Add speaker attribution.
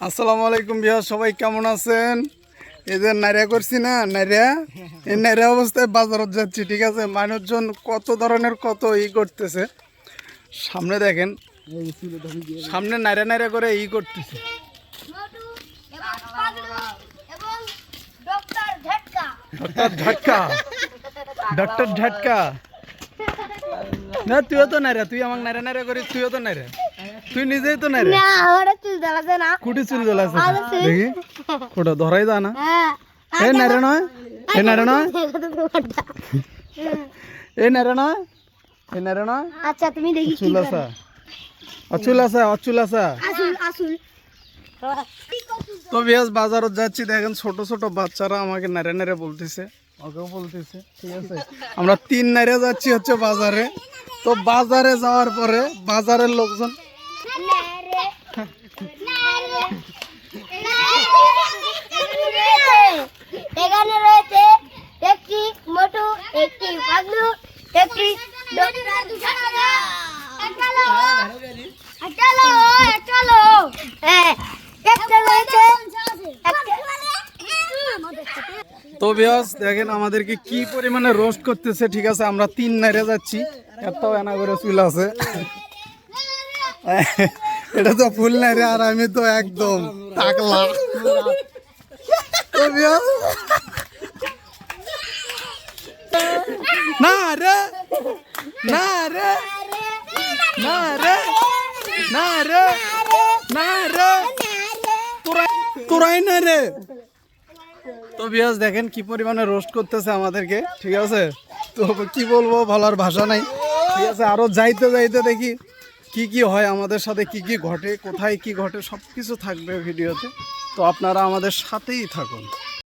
Speaker 1: আসসালামু আলাইকুম ভাইয়া, সবাই কেমন আছেন? এই যে নাইরা করছি না, নাইরা এই নাইরা অবস্থায় বাজারত যাচ্ছি। ঠিক আছে, মানুষজন কত ধরনের কত করতেছে। সামনে দেখেন, সামনে নাইরা নাইরা করে করতেছে। ডক্টর ঝটকা, ডক্টর ঝটকা না, তুইও তো নাইরা, তুই আমাকে নাইরা নাইরা করিস, তুইও তো নাইরা, তুই নিজেই তো নাইরা। কুটি চুল জ্বলাছে দেখি, কোটা ধরাই দা না। এ নাইরা নয়, এ নাইরা নয়, এ নাইরা নয়, এ নাইরা নয়।
Speaker 2: আচ্ছা তুমি দেখি
Speaker 1: চুল আসা, অচুল আসা, অচুল আসা। তো বিয়াস বাজারত যাচ্ছি, দেখেন ছোট ছোট বাচ্চারা আমাকে নাইরা নাইরা বলতেছে, ওকেও বলতেছে। ঠিক আছে, আমরা 3 নাইরা যাচ্ছি হচ্ছে বাজারে। তো বাজারে যাওয়ার পরে বাজারের লোকজন
Speaker 2: এখানে রয়েছে একটি মোটু, একটি পাগলু, একটি
Speaker 1: তো বিয়াস দেখেন আমাদেরকে কি পরিমাণে রোস্ট করতেছে। ঠিক আছে, আমরা 3 নাইরা যাচ্ছি, এটাও এনা করে চুল আছে। এটা তো ফুল নাইরা, আর আমি তো একদম টাকলা। তো বিয়াস না রে, না রে, না রে, না রে, না রে, তোরাই না রে। তো বিয়াস দেখেন কি পরিমাণে রোস্ট করতেছে আমাদেরকে। ঠিক আছে, তো কি বলবো, বলার ভাষা নাই। ঠিক আছে, আরো যাইতে যাইতে দেখি কি কি হয় আমাদের সাথে, কি কি ঘটে, কোথায় কি ঘটে, সব কিছু থাকবে ভিডিওতে। তো আপনারা আমাদের সাথেই থাকুন।